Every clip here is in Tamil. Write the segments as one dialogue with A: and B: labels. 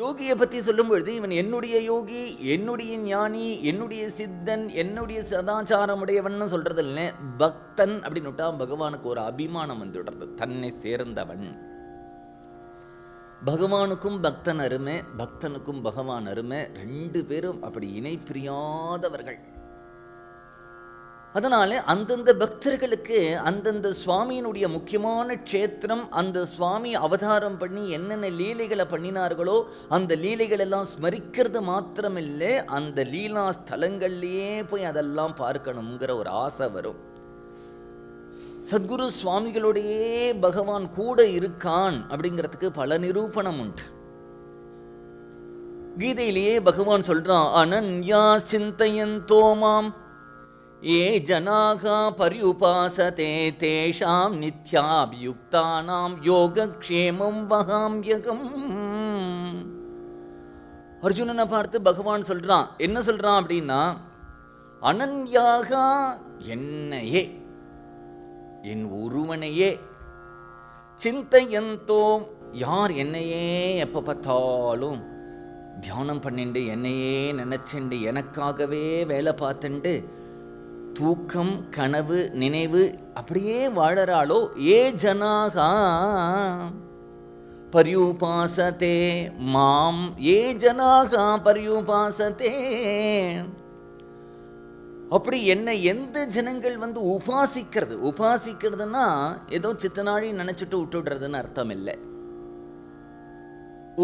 A: யோகியை பற்றி சொல்லும் பொழுது இவன் என்னுடைய யோகி, என்னுடைய ஞானி, என்னுடைய சித்தன், என்னுடைய சதாச்சாரமுடையவன் சொல்றது இல்லை. பக்தன் அப்படின்னு விட்டா பகவானுக்கு ஒரு அபிமானம் வந்துடுறது, தன்னை சேர்ந்தவன். பகவானுக்கும் பக்தன் அருமை, பக்தனுக்கும் பகவான் அருமை. ரெண்டு பேரும் அப்படி இணை பிரியாதவர்கள். அதனால அந்தந்த பக்தர்களுக்கு அந்தந்த சுவாமியினுடைய முக்கியமான க்ஷேத்திரம், அந்த சுவாமி அவதாரம் பண்ணி என்னென்ன லீலைகளை பண்ணினார்களோ அந்த லீலைகள் எல்லாம் ஸ்மரிக்கிறது மாத்திரமில்லை, அந்த லீலா ஸ்தலங்கள்லேயே போய் அதெல்லாம் பார்க்கணுங்கிற ஒரு ஆசை வரும். சத்குரு சுவாமிகளுடையே பகவான் கூட இருக்கான் அப்படிங்கிறதுக்கு பல நிரூபணம் உண்டு. கீதையிலேயே பகவான் சொல்றான், அனன்யா சிந்தயந்தோ மாம் ये जनाः पर्युपासते तेषां नित्याभियुक्तानां योगक्षेमं वहाम्यहम्. அர்ஜுனனை பார்த்து பகவான் சொல்றான், என்ன சொல்றான் அப்படின்னா, அனன்யாக என்னையே, என் ஒருவனையே, சிந்தையந்தோ யார் என்னையே எப்போ பார்த்தாலும் தியானம் பண்ணிண்டு என்னையே நினைச்சுண்டு எனக்காகவே வேலை பார்த்துண்டு தூக்கம் கனவு நினைவு அப்படியே வாழறாளோ, ஏ ஜனாகா பர்யுபாசதே மாம், ஏ ஜனாகா பர்யுபாசதே, அப்படி என்ன எந்த ஜனங்கள் வந்து உபாசிக்கிறதுனா ஏதோ சித்தனாழி நினைச்சிட்டு விட்டுடுறதுன்னு அர்த்தம் இல்லை.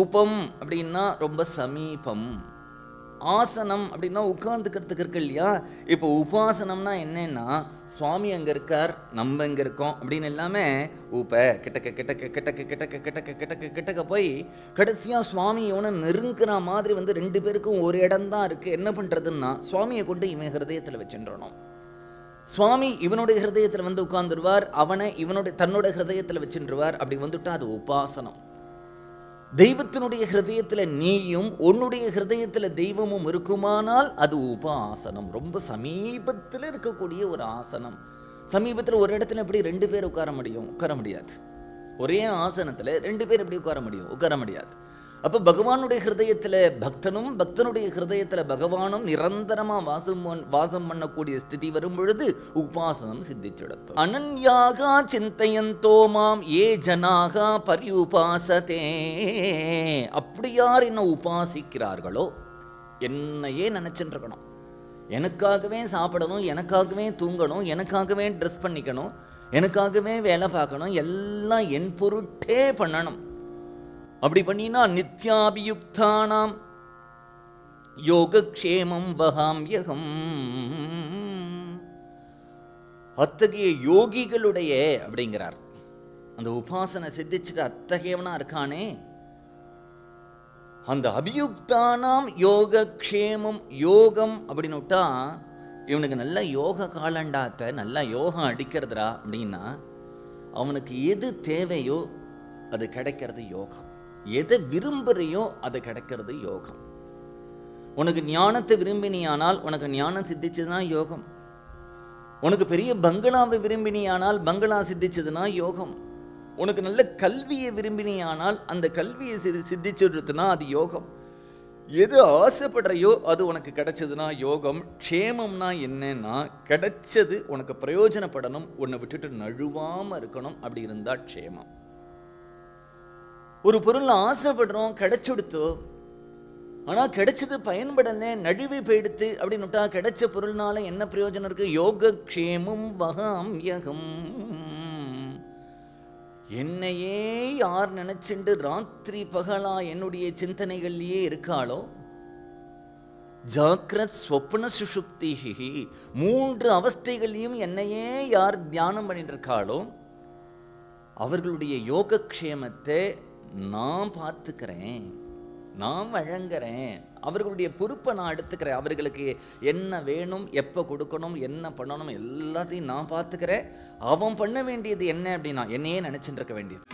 A: உபம் அப்படின்னா ரொம்ப சமீபம், ஆசனம் அப்படின்னா உட்கார்ந்துக்கிறதுக்கு இருக்கு இல்லையா. இப்போ உபாசனம்னா என்னன்னா, சுவாமி அங்கே இருக்கார், நம்ம இங்கே இருக்கோம் அப்படின்னு எல்லாமே கிட்டக்க கிட்டக்க கிட்டக்க கிட்டக்க கிட்டக்க கிட்டக்க கிட்டக்க போய் கடைசியாக சுவாமி இவனை நெருங்குற மாதிரி வந்து ரெண்டு பேருக்கும் ஒரு இடம் தான் இருக்குது. என்ன பண்ணுறதுன்னா, சுவாமியை கொண்டு இவன் ஹிருதயத்தில் வச்சுன்றணும். சுவாமி இவனுடைய ஹிருதயத்தில் வந்து உட்கார்ந்துருவார், அவனை தன்னோட ஹிருதயத்தில் வச்சுருவார். அப்படி வந்துட்டா அது உபாசனம். தெய்வத்தினுடைய ஹிருதயத்தில் நீயும் உன்னுடைய ஹிருதயத்தில் தெய்வமும் இருக்குமானால் அது உபாசனம். ரொம்ப சமீபத்தில் இருக்கக்கூடிய ஒரு ஆசனம். சமீபத்தில் ஒரு இடத்துல எப்படி ரெண்டு பேர் உட்கார முடியாது. ஒரே ஆசனத்தில் ரெண்டு பேர் எப்படி உட்கார முடியாது. அப்போ பகவானுடைய ஹிருதயத்தில் பக்தனும் பக்தனுடைய ஹிருதயத்தில் பகவானும் நிரந்தரமாக வாசம் பண்ணக்கூடிய ஸ்திதி வரும் பொழுது உபாசனம் சித்திச்சிடத்து. அனன்யாக சிந்தையந்தோ மாம் ஏ ஜனாக பர்யுபாசதே, அப்படி யார் என்ன உபாசிக்கிறார்களோ, என்னையே நினைச்சுட்டு இருக்கணும், எனக்காகவே சாப்பிடணும், எனக்காகவே தூங்கணும், எனக்காகவே ட்ரெஸ் பண்ணிக்கணும், எனக்காகவே வேலை பார்க்கணும், எல்லாம் என் பொருட்டே பண்ணணும். அப்படி பண்ணினா நித்யாபியுக்தானாம் யோகக்ஷேமம் வஹாம்யகம், அத்தகைய யோகிகளுடைய அப்படிங்கிறார். அந்த உபாசனை சித்திச்சுட்டு அத்தகையவனா இருக்கானே, அந்த அபியுக்தானாம் யோகக்ஷேமம், யோகம் அப்படின்னு விட்டா இவனுக்கு நல்ல யோக காலண்டாத்த நல்லா யோகம் அடிக்கிறதுரா அப்படின்னா, அவனுக்கு எது தேவையோ அது கிடைக்கிறது யோகம். எதை விரும்புறையோ அது கிடைக்கிறது யோகம். உனக்கு ஞானத்தை விரும்பினியானால் உனக்கு ஞானம் சித்திச்சதுன்னா யோகம். உனக்கு பெரிய பங்களாவை விரும்பினியானால் பங்களா சித்திச்சதுன்னா யோகம். உனக்கு நல்ல கல்வியை விரும்பினியானால் அந்த கல்வியை சித்திச்சுடுறதுனா அது யோகம். எது ஆசைப்படுறையோ அது உனக்கு கிடைச்சதுன்னா யோகம். க்ஷேமம்னா என்னன்னா, கிடைச்சது உனக்கு பிரயோஜனப்படணும், உன்னை விட்டுட்டு நழுவாமல் இருக்கணும். அப்படி இருந்தால் க்ஷேமம். ஒரு பொருள் ஆசைப்படுறோம், கிடைச்சுடுத்தோ, ஆனால் கிடைச்சது பயன்படலை, நழுவி போயிடுத்து அப்படின்னுட்டா கிடைச்ச பொருள்னால என்ன பிரயோஜனம் இருக்கு? யோகக்ஷேமம் வஹாம்யகம். என்னையே யார் நினைச்சுண்டு ராத்திரி பகலா என்னுடைய சிந்தனைகள்லேயே இருக்காளோ, ஜாக்ரத் ஸ்வப்ன சுஷுப்தி, மூன்று அவஸ்தைகளையும் என்னையே யார் தியானம் பண்ணிட்டு இருக்காளோ அவர்களுடைய யோகக்ஷேமத்தை நான் பார்த்துக்கிறேன், நான் வழங்குறேன், அவர்களுடைய பொறுப்பை நான் எடுத்துக்கிறேன். அவர்களுக்கு என்ன வேணும், எப்போ கொடுக்கணும், என்ன பண்ணணும் எல்லாத்தையும் நான் பார்த்துக்கிறேன். அவன் பண்ண வேண்டியது என்ன அப்படின்னா என்னையே நினச்சிட்டு இருக்க வேண்டியது.